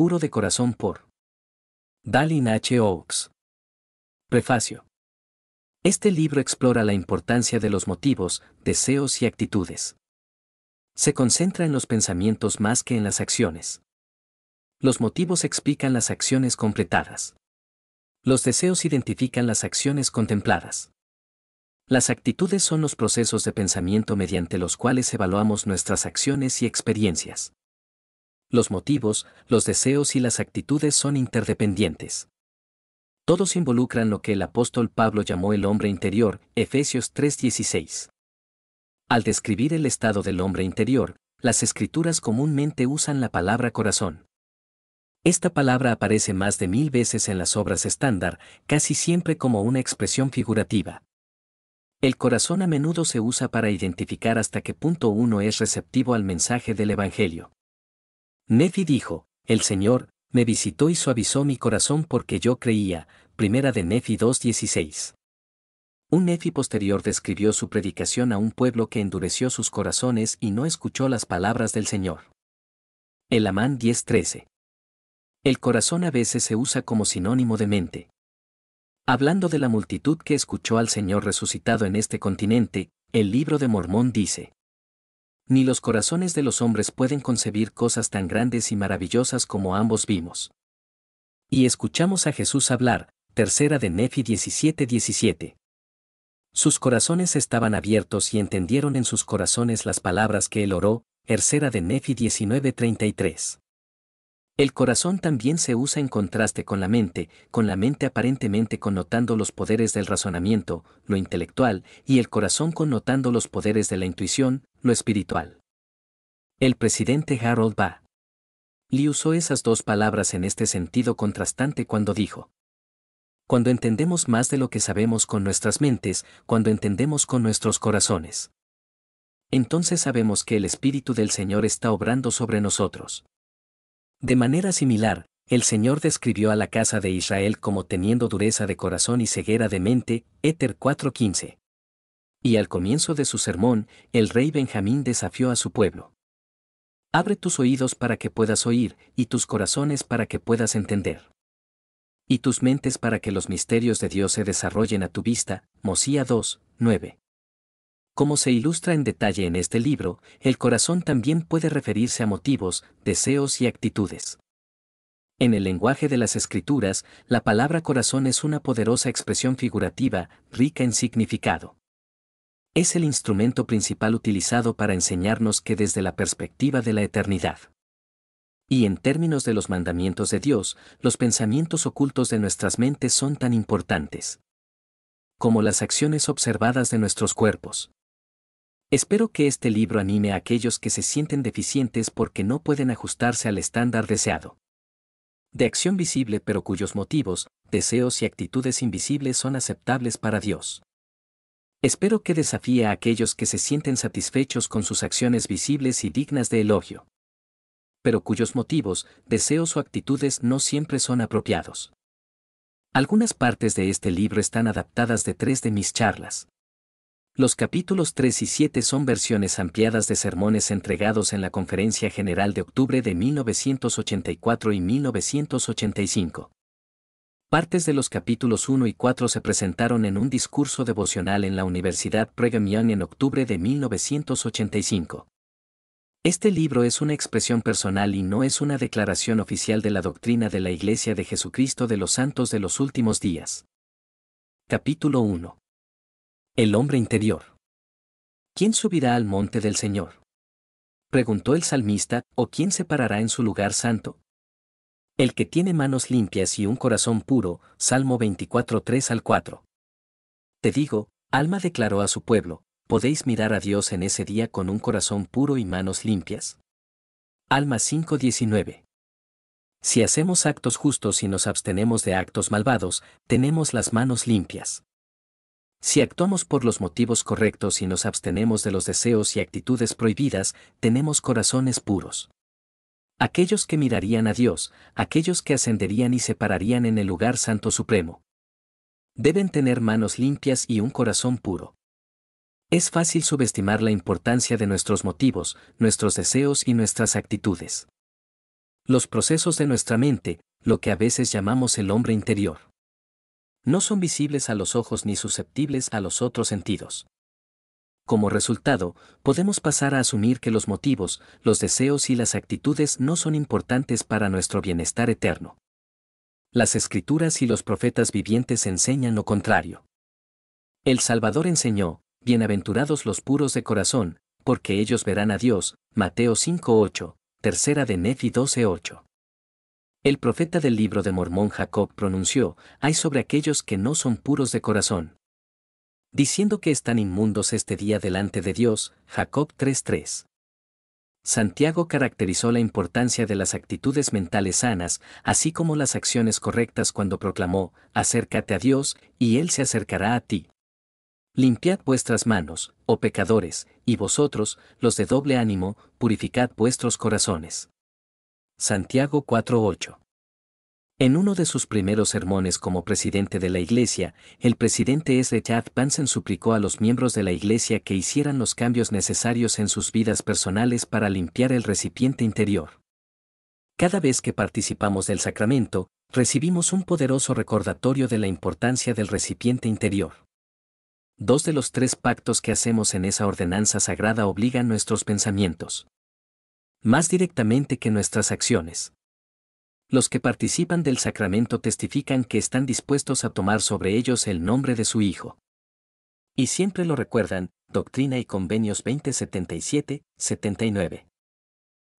puro de corazón por Dallin H. Oaks. Prefacio. Este libro explora la importancia de los motivos, deseos y actitudes. Se concentra en los pensamientos más que en las acciones. Los motivos explican las acciones completadas. Los deseos identifican las acciones contempladas. Las actitudes son los procesos de pensamiento mediante los cuales evaluamos nuestras acciones y experiencias. Los motivos, los deseos y las actitudes son interdependientes. Todos involucran lo que el apóstol Pablo llamó el hombre interior, Efesios 3:16. Al describir el estado del hombre interior, las escrituras comúnmente usan la palabra corazón. Esta palabra aparece más de 1000 veces en las obras estándar, casi siempre como una expresión figurativa. El corazón a menudo se usa para identificar hasta qué punto uno es receptivo al mensaje del Evangelio. Nefi dijo, el Señor me visitó y suavizó mi corazón porque yo creía, primera de Nefi 2:16. Un Nefi posterior describió su predicación a un pueblo que endureció sus corazones y no escuchó las palabras del Señor. Elamán 10:13. El corazón a veces se usa como sinónimo de mente. Hablando de la multitud que escuchó al Señor resucitado en este continente, el Libro de Mormón dice: ni los corazones de los hombres pueden concebir cosas tan grandes y maravillosas como ambos vimos. Y escuchamos a Jesús hablar, tercera de Nefi 17:17. Sus corazones estaban abiertos y entendieron en sus corazones las palabras que él oró, tercera de Nefi 19:33. El corazón también se usa en contraste con la mente aparentemente connotando los poderes del razonamiento, lo intelectual, y el corazón connotando los poderes de la intuición, lo espiritual. El presidente Harold B. Lee usó esas dos palabras en este sentido contrastante cuando dijo: cuando entendemos más de lo que sabemos con nuestras mentes, cuando entendemos con nuestros corazones, entonces sabemos que el Espíritu del Señor está obrando sobre nosotros. De manera similar, el Señor describió a la casa de Israel como teniendo dureza de corazón y ceguera de mente, Éter 4:15. Y al comienzo de su sermón, el rey Benjamín desafió a su pueblo: abre tus oídos para que puedas oír, y tus corazones para que puedas entender. Y tus mentes para que los misterios de Dios se desarrollen a tu vista, Mosía 2:9. Como se ilustra en detalle en este libro, el corazón también puede referirse a motivos, deseos y actitudes. En el lenguaje de las Escrituras, la palabra corazón es una poderosa expresión figurativa, rica en significado. Es el instrumento principal utilizado para enseñarnos que desde la perspectiva de la eternidad, y en términos de los mandamientos de Dios, los pensamientos ocultos de nuestras mentes son tan importantes como las acciones observadas de nuestros cuerpos. Espero que este libro anime a aquellos que se sienten deficientes porque no pueden ajustarse al estándar deseado de acción visible pero cuyos motivos, deseos y actitudes invisibles son aceptables para Dios. Espero que desafíe a aquellos que se sienten satisfechos con sus acciones visibles y dignas de elogio, pero cuyos motivos, deseos o actitudes no siempre son apropiados. Algunas partes de este libro están adaptadas de 3 de mis charlas. Los capítulos 3 y 7 son versiones ampliadas de sermones entregados en la Conferencia General de octubre de 1984 y 1985. Partes de los capítulos 1 y 4 se presentaron en un discurso devocional en la Universidad Brigham Young en octubre de 1985. Este libro es una expresión personal y no es una declaración oficial de la doctrina de la Iglesia de Jesucristo de los Santos de los Últimos Días. Capítulo 1. El hombre interior. ¿Quién subirá al monte del Señor?, preguntó el salmista, ¿o quién se parará en su lugar santo? El que tiene manos limpias y un corazón puro, Salmo 24, 3-4. Te digo, Alma declaró a su pueblo, ¿podéis mirar a Dios en ese día con un corazón puro y manos limpias? Alma 5:19. Si hacemos actos justos y nos abstenemos de actos malvados, tenemos las manos limpias. Si actuamos por los motivos correctos y nos abstenemos de los deseos y actitudes prohibidas, tenemos corazones puros. Aquellos que mirarían a Dios, aquellos que ascenderían y se pararían en el lugar santo supremo, deben tener manos limpias y un corazón puro. Es fácil subestimar la importancia de nuestros motivos, nuestros deseos y nuestras actitudes. Los procesos de nuestra mente, lo que a veces llamamos el hombre interior, no son visibles a los ojos ni susceptibles a los otros sentidos. Como resultado, podemos pasar a asumir que los motivos, los deseos y las actitudes no son importantes para nuestro bienestar eterno. Las Escrituras y los profetas vivientes enseñan lo contrario. El Salvador enseñó, bienaventurados los puros de corazón, porque ellos verán a Dios, Mateo 5:8, tercera de Nefi 12:8. El profeta del libro de Mormón Jacob pronunció, hay sobre aquellos que no son puros de corazón, diciendo que están inmundos este día delante de Dios, Jacob 3:3. Santiago caracterizó la importancia de las actitudes mentales sanas, así como las acciones correctas cuando proclamó, acércate a Dios, y Él se acercará a ti. Limpiad vuestras manos, oh pecadores, y vosotros, los de doble ánimo, purificad vuestros corazones. Santiago 4:8. En uno de sus primeros sermones como presidente de la Iglesia, el presidente S. Chad Bansen suplicó a los miembros de la Iglesia que hicieran los cambios necesarios en sus vidas personales para limpiar el recipiente interior. Cada vez que participamos del sacramento, recibimos un poderoso recordatorio de la importancia del recipiente interior. 2 de los 3 pactos que hacemos en esa ordenanza sagrada obligan nuestros pensamientos, más directamente que nuestras acciones. Los que participan del sacramento testifican que están dispuestos a tomar sobre ellos el nombre de su Hijo. Y siempre lo recuerdan, Doctrina y Convenios 20:77-79.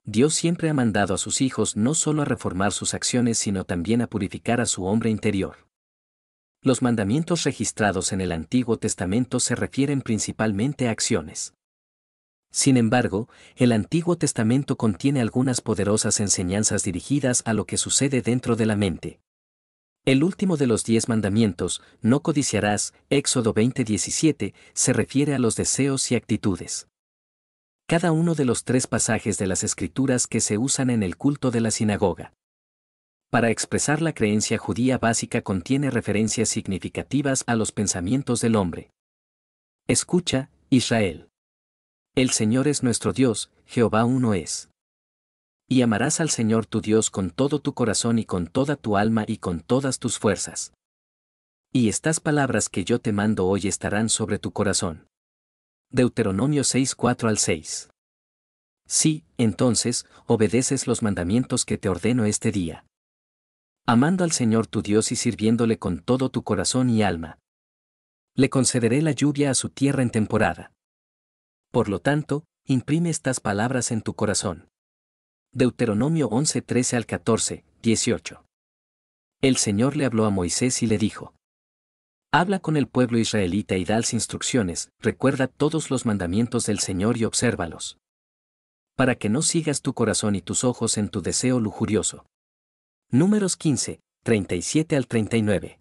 Dios siempre ha mandado a sus hijos no solo a reformar sus acciones sino también a purificar a su hombre interior. Los mandamientos registrados en el Antiguo Testamento se refieren principalmente a acciones. Sin embargo, el Antiguo Testamento contiene algunas poderosas enseñanzas dirigidas a lo que sucede dentro de la mente. El último de los 10 mandamientos, no codiciarás, Éxodo 20:17, se refiere a los deseos y actitudes. Cada uno de los 3 pasajes de las Escrituras que se usan en el culto de la sinagoga para expresar la creencia judía básica contiene referencias significativas a los pensamientos del hombre. Escucha, Israel. El Señor es nuestro Dios, Jehová uno es. Y amarás al Señor tu Dios con todo tu corazón y con toda tu alma y con todas tus fuerzas. Y estas palabras que yo te mando hoy estarán sobre tu corazón. Deuteronomio 6:4-6. Sí, entonces, obedeces los mandamientos que te ordeno este día. Amando al Señor tu Dios y sirviéndole con todo tu corazón y alma. Le concederé la lluvia a su tierra en temporada. Por lo tanto, imprime estas palabras en tu corazón. Deuteronomio 11:13-14, 18. El Señor le habló a Moisés y le dijo: habla con el pueblo israelita y dales instrucciones, recuerda todos los mandamientos del Señor y obsérvalos. Para que no sigas tu corazón y tus ojos en tu deseo lujurioso. Números 15, 37-39.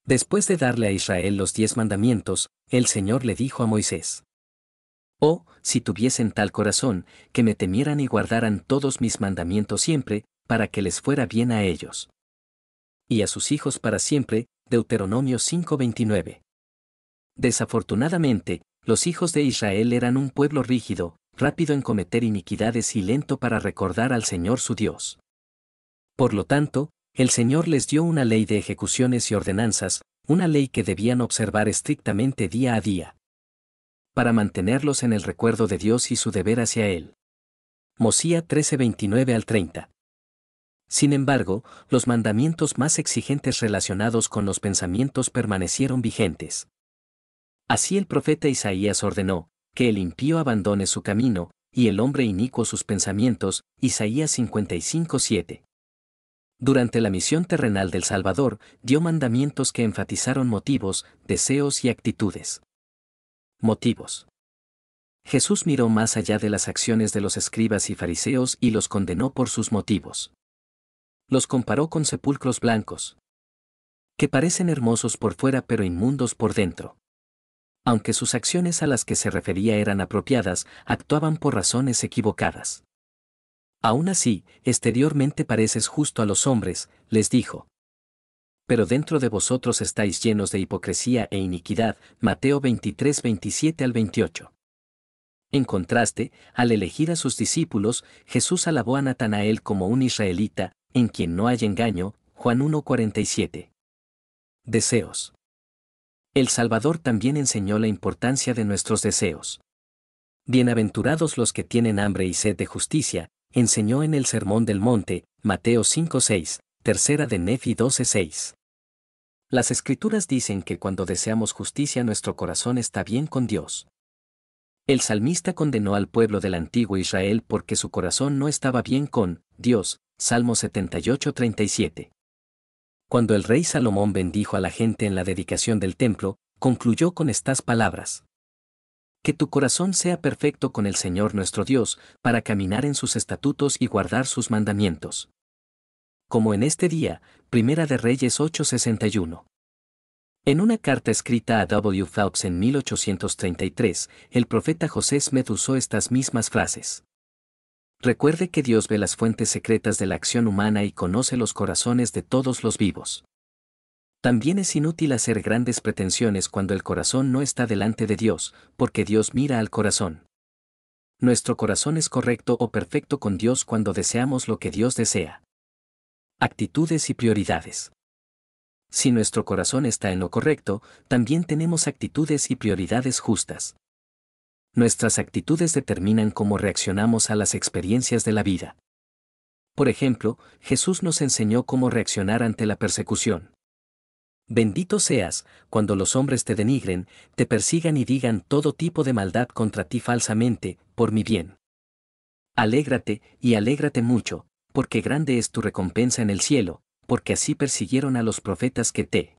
Después de darle a Israel los 10 mandamientos, el Señor le dijo a Moisés: oh, si tuviesen tal corazón, que me temieran y guardaran todos mis mandamientos siempre, para que les fuera bien a ellos. Y a sus hijos para siempre, Deuteronomio 5:29. Desafortunadamente, los hijos de Israel eran un pueblo rígido, rápido en cometer iniquidades y lento para recordar al Señor su Dios. Por lo tanto, el Señor les dio una ley de ejecuciones y ordenanzas, una ley que debían observar estrictamente día a día, para mantenerlos en el recuerdo de Dios y su deber hacia Él. Mosía 13:29-30. Sin embargo, los mandamientos más exigentes relacionados con los pensamientos permanecieron vigentes. Así el profeta Isaías ordenó, que el impío abandone su camino, y el hombre inicuo sus pensamientos, Isaías 55:7. Durante la misión terrenal del Salvador, dio mandamientos que enfatizaron motivos, deseos y actitudes. Motivos. Jesús miró más allá de las acciones de los escribas y fariseos y los condenó por sus motivos. Los comparó con sepulcros blancos, que parecen hermosos por fuera pero inmundos por dentro. Aunque sus acciones a las que se refería eran apropiadas, actuaban por razones equivocadas. Aún así, exteriormente pareces justo a los hombres, les dijo. Pero dentro de vosotros estáis llenos de hipocresía e iniquidad, Mateo 23:27-28. En contraste, al elegir a sus discípulos, Jesús alabó a Natanael como un israelita, en quien no hay engaño, Juan 1:47. Deseos. El Salvador también enseñó la importancia de nuestros deseos. Bienaventurados los que tienen hambre y sed de justicia, enseñó en el Sermón del Monte, Mateo 5:6, tercera de Nefi 12:6. Las Escrituras dicen que cuando deseamos justicia nuestro corazón está bien con Dios. El salmista condenó al pueblo del antiguo Israel porque su corazón no estaba bien con Dios, Salmo 78:37. Cuando el rey Salomón bendijo a la gente en la dedicación del templo, concluyó con estas palabras: que tu corazón sea perfecto con el Señor nuestro Dios, para caminar en sus estatutos y guardar sus mandamientos. Como en este día, Primera de Reyes 8:61. En una carta escrita a W. Phelps en 1833, el profeta José Smith usó estas mismas frases. Recuerde que Dios ve las fuentes secretas de la acción humana y conoce los corazones de todos los vivos. También es inútil hacer grandes pretensiones cuando el corazón no está delante de Dios, porque Dios mira al corazón. Nuestro corazón es correcto o perfecto con Dios cuando deseamos lo que Dios desea. Actitudes y prioridades. Si nuestro corazón está en lo correcto, también tenemos actitudes y prioridades justas. Nuestras actitudes determinan cómo reaccionamos a las experiencias de la vida. Por ejemplo, Jesús nos enseñó cómo reaccionar ante la persecución. Bendito seas, cuando los hombres te denigren, te persigan y digan todo tipo de maldad contra ti falsamente, por mi bien. Alégrate, y alégrate mucho, porque grande es tu recompensa en el cielo, porque así persiguieron a los profetas que te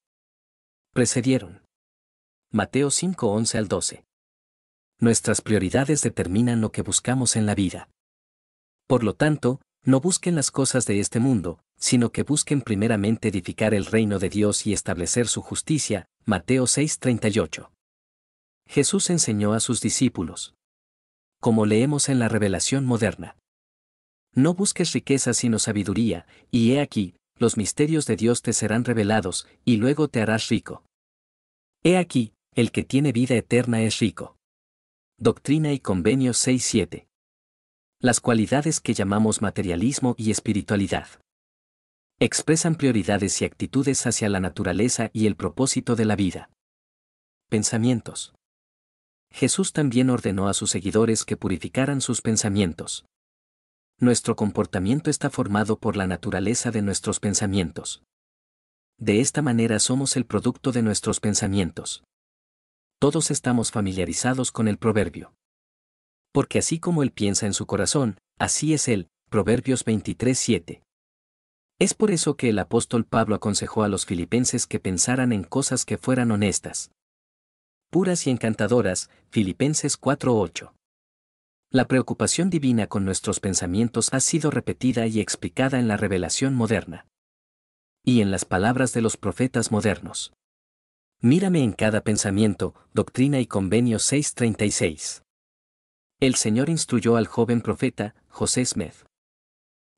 precedieron. Mateo 5:11 al 12. Nuestras prioridades determinan lo que buscamos en la vida. Por lo tanto, no busquen las cosas de este mundo, sino que busquen primeramente edificar el reino de Dios y establecer su justicia. Mateo 6:38. Jesús enseñó a sus discípulos. Como leemos en la Revelación moderna. No busques riqueza sino sabiduría, y he aquí, los misterios de Dios te serán revelados, y luego te harás rico. He aquí, el que tiene vida eterna es rico. Doctrina y Convenios 6:7. Las cualidades que llamamos materialismo y espiritualidad expresan prioridades y actitudes hacia la naturaleza y el propósito de la vida. Pensamientos. Jesús también ordenó a sus seguidores que purificaran sus pensamientos. Nuestro comportamiento está formado por la naturaleza de nuestros pensamientos. De esta manera somos el producto de nuestros pensamientos. Todos estamos familiarizados con el proverbio. Porque así como él piensa en su corazón, así es él, Proverbios 23:7. Es por eso que el apóstol Pablo aconsejó a los filipenses que pensaran en cosas que fueran honestas, puras y encantadoras, Filipenses 4:8. La preocupación divina con nuestros pensamientos ha sido repetida y explicada en la revelación moderna. Y en las palabras de los profetas modernos. Mírame en cada pensamiento, Doctrina y Convenios 6:36. El Señor instruyó al joven profeta, José Smith.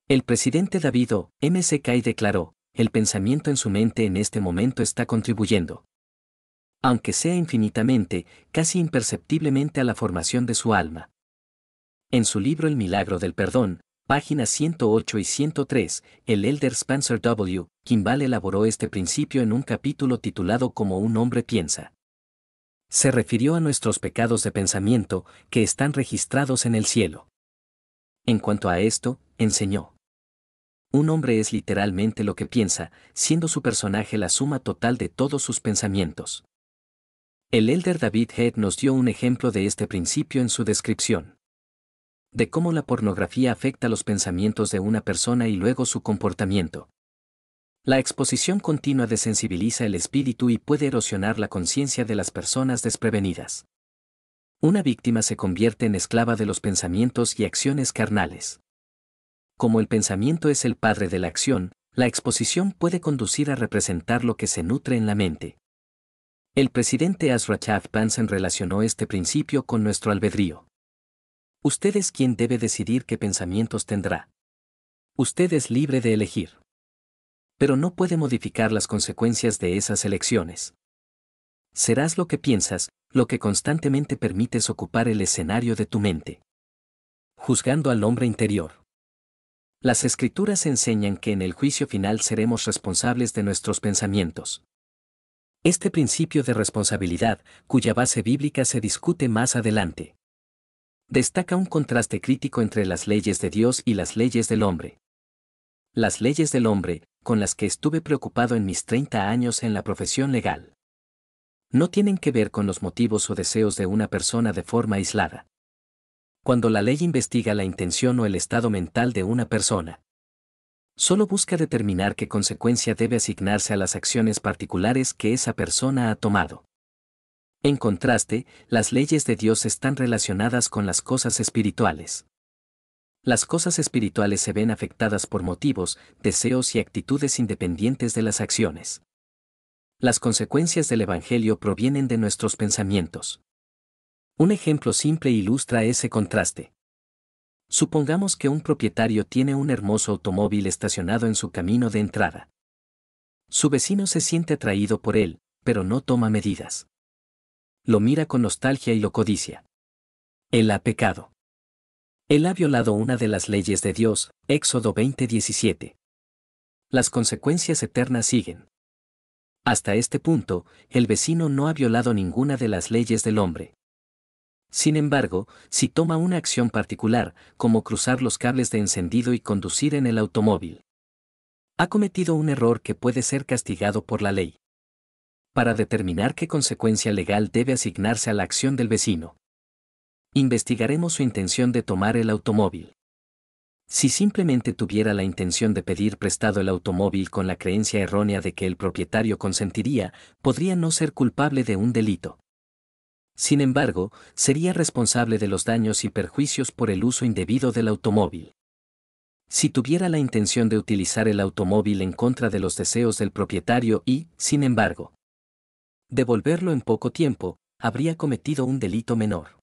El presidente David O. M. C. Kay declaró, el pensamiento en su mente en este momento está contribuyendo, aunque sea infinitamente, casi imperceptiblemente a la formación de su alma. En su libro El milagro del perdón, páginas 108 y 103, el elder Spencer W. Kimball elaboró este principio en un capítulo titulado Como un hombre piensa. Se refirió a nuestros pecados de pensamiento, que están registrados en el cielo. En cuanto a esto, enseñó. Un hombre es literalmente lo que piensa, siendo su personaje la suma total de todos sus pensamientos. El elder David Head nos dio un ejemplo de este principio en su descripción. De cómo la pornografía afecta los pensamientos de una persona y luego su comportamiento. La exposición continua desensibiliza el espíritu y puede erosionar la conciencia de las personas desprevenidas. Una víctima se convierte en esclava de los pensamientos y acciones carnales. Como el pensamiento es el padre de la acción, la exposición puede conducir a representar lo que se nutre en la mente. El presidente Ezra Taft Benson relacionó este principio con nuestro albedrío. Usted es quien debe decidir qué pensamientos tendrá. Usted es libre de elegir. Pero no puede modificar las consecuencias de esas elecciones. Serás lo que piensas, lo que constantemente permites ocupar el escenario de tu mente. Juzgando al hombre interior. Las Escrituras enseñan que en el juicio final seremos responsables de nuestros pensamientos. Este principio de responsabilidad, cuya base bíblica se discute más adelante, destaca un contraste crítico entre las leyes de Dios y las leyes del hombre. Las leyes del hombre, con las que estuve preocupado en mis 30 años en la profesión legal, no tienen que ver con los motivos o deseos de una persona de forma aislada. Cuando la ley investiga la intención o el estado mental de una persona, solo busca determinar qué consecuencia debe asignarse a las acciones particulares que esa persona ha tomado. En contraste, las leyes de Dios están relacionadas con las cosas espirituales. Las cosas espirituales se ven afectadas por motivos, deseos y actitudes independientes de las acciones. Las consecuencias del Evangelio provienen de nuestros pensamientos. Un ejemplo simple ilustra ese contraste. Supongamos que un propietario tiene un hermoso automóvil estacionado en su camino de entrada. Su vecino se siente atraído por él, pero no toma medidas. Lo mira con nostalgia y lo codicia. Él ha pecado. Él ha violado una de las leyes de Dios, Éxodo 20:17. Las consecuencias eternas siguen. Hasta este punto, el vecino no ha violado ninguna de las leyes del hombre. Sin embargo, si toma una acción particular, como cruzar los cables de encendido y conducir en el automóvil, ha cometido un error que puede ser castigado por la ley. Para determinar qué consecuencia legal debe asignarse a la acción del vecino, investigaremos su intención de tomar el automóvil. Si simplemente tuviera la intención de pedir prestado el automóvil con la creencia errónea de que el propietario consentiría, podría no ser culpable de un delito. Sin embargo, sería responsable de los daños y perjuicios por el uso indebido del automóvil. Si tuviera la intención de utilizar el automóvil en contra de los deseos del propietario y, sin embargo, devolverlo en poco tiempo, habría cometido un delito menor.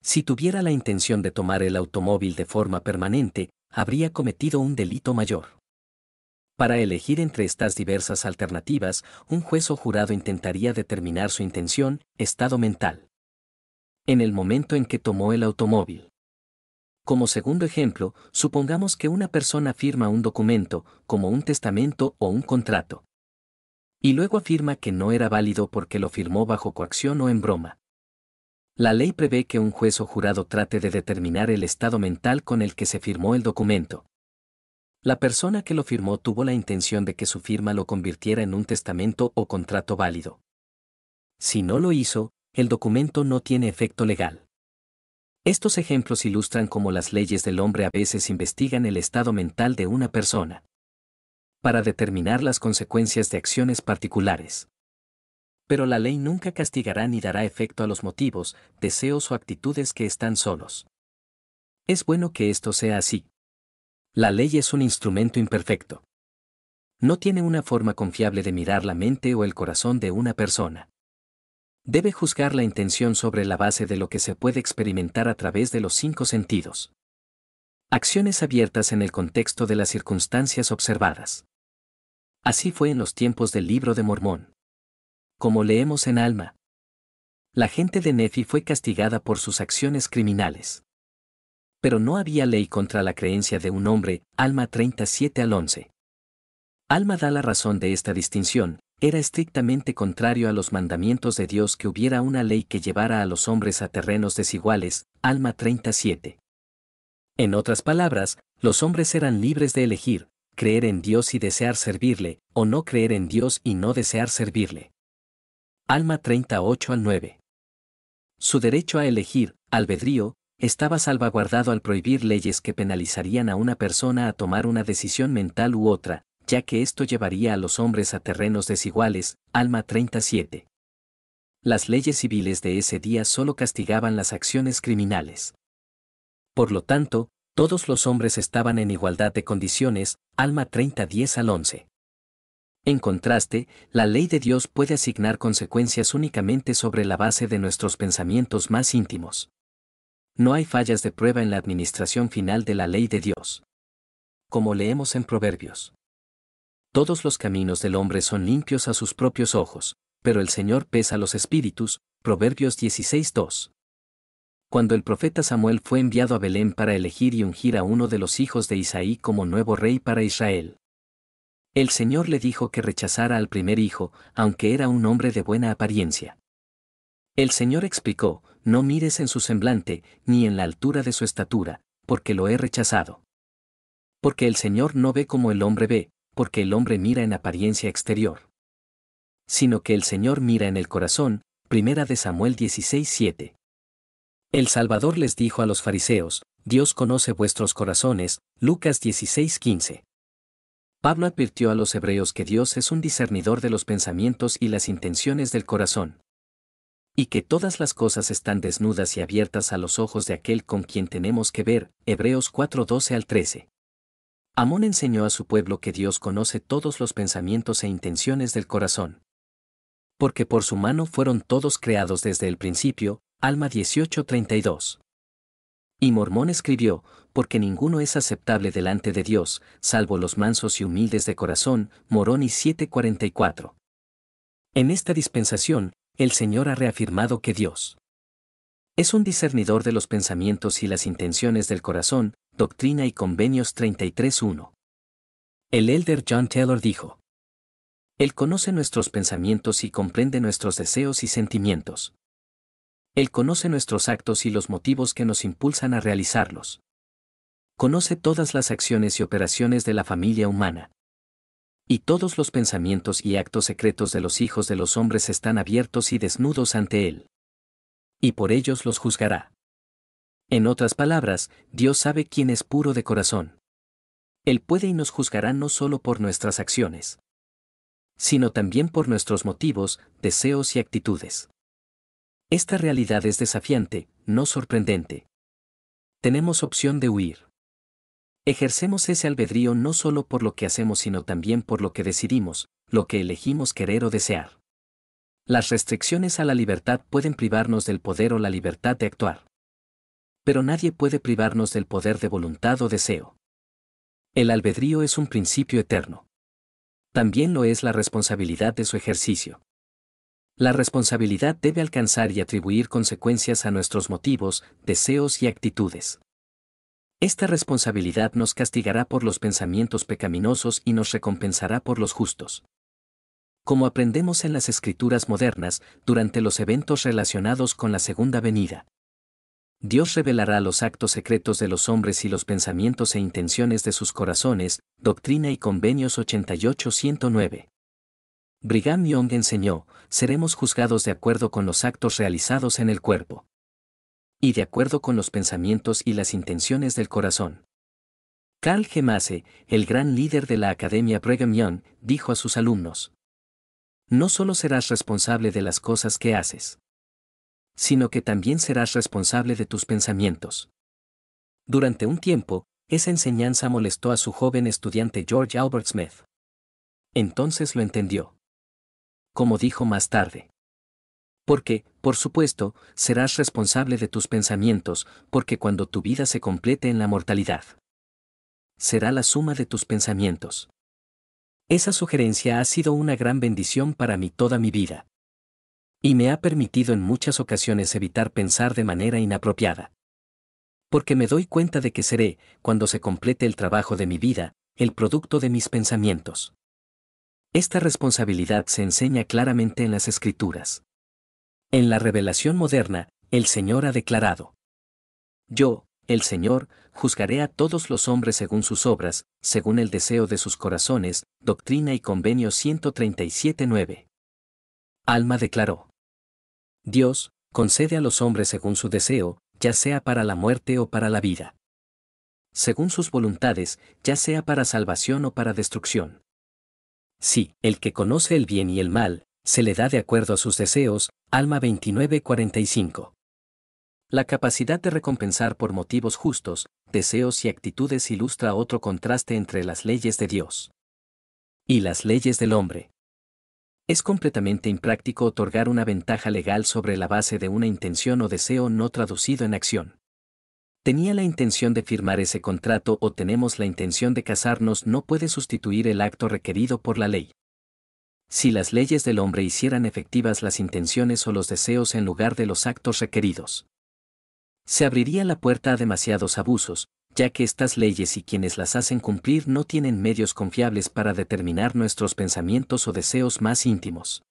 Si tuviera la intención de tomar el automóvil de forma permanente, habría cometido un delito mayor. Para elegir entre estas diversas alternativas, un juez o jurado intentaría determinar su intención, estado mental, en el momento en que tomó el automóvil. Como segundo ejemplo, supongamos que una persona firma un documento, como un testamento o un contrato, y luego afirma que no era válido porque lo firmó bajo coacción o en broma. La ley prevé que un juez o jurado trate de determinar el estado mental con el que se firmó el documento. La persona que lo firmó tuvo la intención de que su firma lo convirtiera en un testamento o contrato válido. Si no lo hizo, el documento no tiene efecto legal. Estos ejemplos ilustran cómo las leyes del hombre a veces investigan el estado mental de una persona para determinar las consecuencias de acciones particulares. Pero la ley nunca castigará ni dará efecto a los motivos, deseos o actitudes que están solos. Es bueno que esto sea así. La ley es un instrumento imperfecto. No tiene una forma confiable de mirar la mente o el corazón de una persona. Debe juzgar la intención sobre la base de lo que se puede experimentar a través de los 5 sentidos. Acciones abiertas en el contexto de las circunstancias observadas. Así fue en los tiempos del Libro de Mormón. Como leemos en Alma, la gente de Nefi fue castigada por sus acciones criminales. Pero no había ley contra la creencia de un hombre, Alma 37 al 11. Alma da la razón de esta distinción, era estrictamente contrario a los mandamientos de Dios que hubiera una ley que llevara a los hombres a terrenos desiguales, Alma 37. En otras palabras, los hombres eran libres de elegir, creer en Dios y desear servirle, o no creer en Dios y no desear servirle. Alma 38 al 9. Su derecho a elegir, albedrío, estaba salvaguardado al prohibir leyes que penalizarían a una persona a tomar una decisión mental u otra, ya que esto llevaría a los hombres a terrenos desiguales, Alma 37. Las leyes civiles de ese día solo castigaban las acciones criminales. Por lo tanto, todos los hombres estaban en igualdad de condiciones, Alma 30 10 al 11. En contraste, la ley de Dios puede asignar consecuencias únicamente sobre la base de nuestros pensamientos más íntimos. No hay fallas de prueba en la administración final de la ley de Dios. Como leemos en Proverbios. Todos los caminos del hombre son limpios a sus propios ojos, Pero el Señor pesa los espíritus, Proverbios 16:2. Cuando el profeta Samuel fue enviado a Belén para elegir y ungir a uno de los hijos de Isaí como nuevo rey para Israel, el Señor le dijo que rechazara al primer hijo, aunque era un hombre de buena apariencia. El Señor explicó: no mires en su semblante, ni en la altura de su estatura, porque lo he rechazado. Porque el Señor no ve como el hombre ve, porque el hombre mira en apariencia exterior. Sino que el Señor mira en el corazón, Primera de Samuel 16:7. El Salvador les dijo a los fariseos: Dios conoce vuestros corazones, Lucas 16:15. Pablo advirtió a los hebreos que Dios es un discernidor de los pensamientos y las intenciones del corazón. Y que todas las cosas están desnudas y abiertas a los ojos de aquel con quien tenemos que ver, Hebreos 4:12-13. Amón enseñó a su pueblo que Dios conoce todos los pensamientos e intenciones del corazón. Porque por su mano fueron todos creados desde el principio, Alma 18:32. Y Mormón escribió: porque ninguno es aceptable delante de Dios, salvo los mansos y humildes de corazón, Moroni 7:44. En esta dispensación, el Señor ha reafirmado que Dios es un discernidor de los pensamientos y las intenciones del corazón, Doctrina y Convenios 33:1. El elder John Taylor dijo: Él conoce nuestros pensamientos y comprende nuestros deseos y sentimientos. Él conoce nuestros actos y los motivos que nos impulsan a realizarlos. Conoce todas las acciones y operaciones de la familia humana. Y todos los pensamientos y actos secretos de los hijos de los hombres están abiertos y desnudos ante Él. Y por ellos los juzgará. En otras palabras, Dios sabe quién es puro de corazón. Él puede y nos juzgará no solo por nuestras acciones, sino también por nuestros motivos, deseos y actitudes. Esta realidad es desafiante, no sorprendente. Tenemos opción de huir. Ejercemos ese albedrío no solo por lo que hacemos sino también por lo que decidimos, lo que elegimos querer o desear. Las restricciones a la libertad pueden privarnos del poder o la libertad de actuar. Pero nadie puede privarnos del poder de voluntad o deseo. El albedrío es un principio eterno. También lo es la responsabilidad de su ejercicio. La responsabilidad debe alcanzar y atribuir consecuencias a nuestros motivos, deseos y actitudes. Esta responsabilidad nos castigará por los pensamientos pecaminosos y nos recompensará por los justos. Como aprendemos en las escrituras modernas, durante los eventos relacionados con la segunda venida, Dios revelará los actos secretos de los hombres y los pensamientos e intenciones de sus corazones, Doctrina y Convenios 88-109. Brigham Young enseñó: seremos juzgados de acuerdo con los actos realizados en el cuerpo y de acuerdo con los pensamientos y las intenciones del corazón. Karl G. Masse, el gran líder de la Academia Brigham Young, dijo a sus alumnos: no solo serás responsable de las cosas que haces, sino que también serás responsable de tus pensamientos. Durante un tiempo, esa enseñanza molestó a su joven estudiante George Albert Smith. Entonces lo entendió. Como dijo más tarde: porque, por supuesto, serás responsable de tus pensamientos, porque cuando tu vida se complete en la mortalidad, será la suma de tus pensamientos. Esa sugerencia ha sido una gran bendición para mí toda mi vida. Y me ha permitido en muchas ocasiones evitar pensar de manera inapropiada. Porque me doy cuenta de que seré, cuando se complete el trabajo de mi vida, el producto de mis pensamientos. Esta responsabilidad se enseña claramente en las Escrituras. En la revelación moderna, el Señor ha declarado: yo, el Señor, juzgaré a todos los hombres según sus obras, según el deseo de sus corazones, Doctrina y Convenios 137:9. Alma declaró: Dios concede a los hombres según su deseo, ya sea para la muerte o para la vida. Según sus voluntades, ya sea para salvación o para destrucción. Sí, el que conoce el bien y el mal, se le da de acuerdo a sus deseos, Alma 29:45. La capacidad de recompensar por motivos justos, deseos y actitudes ilustra otro contraste entre las leyes de Dios y las leyes del hombre. Es completamente impráctico otorgar una ventaja legal sobre la base de una intención o deseo no traducido en acción. Tenía la intención de firmar ese contrato o tenemos la intención de casarnos no puede sustituir el acto requerido por la ley. Si las leyes del hombre hicieran efectivas las intenciones o los deseos en lugar de los actos requeridos, se abriría la puerta a demasiados abusos, ya que estas leyes y quienes las hacen cumplir no tienen medios confiables para determinar nuestros pensamientos o deseos más íntimos.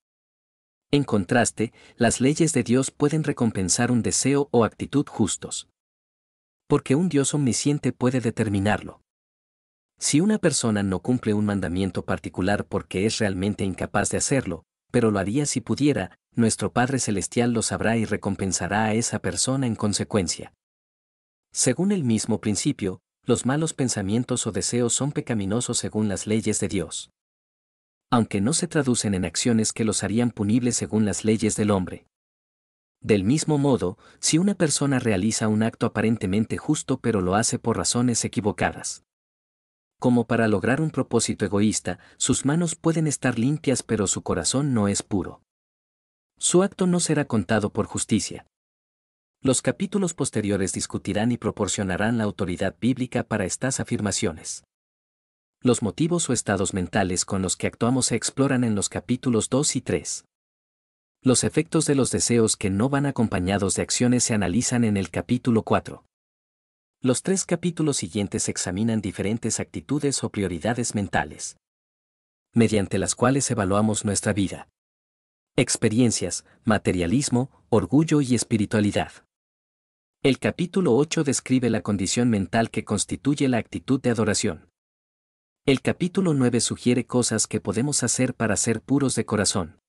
En contraste, las leyes de Dios pueden recompensar un deseo o actitud justos, porque un Dios omnisciente puede determinarlo. Si una persona no cumple un mandamiento particular porque es realmente incapaz de hacerlo, pero lo haría si pudiera, nuestro Padre Celestial lo sabrá y recompensará a esa persona en consecuencia. Según el mismo principio, los malos pensamientos o deseos son pecaminosos según las leyes de Dios, aunque no se traducen en acciones que los harían punibles según las leyes del hombre. Del mismo modo, si una persona realiza un acto aparentemente justo pero lo hace por razones equivocadas, como para lograr un propósito egoísta, sus manos pueden estar limpias pero su corazón no es puro. Su acto no será contado por justicia. Los capítulos posteriores discutirán y proporcionarán la autoridad bíblica para estas afirmaciones. Los motivos o estados mentales con los que actuamos se exploran en los capítulos 2 y 3. Los efectos de los deseos que no van acompañados de acciones se analizan en el capítulo 4. Los 3 capítulos siguientes examinan diferentes actitudes o prioridades mentales, mediante las cuales evaluamos nuestra vida. Experiencias, materialismo, orgullo y espiritualidad. El capítulo 8 describe la condición mental que constituye la actitud de adoración. El capítulo 9 sugiere cosas que podemos hacer para ser puros de corazón.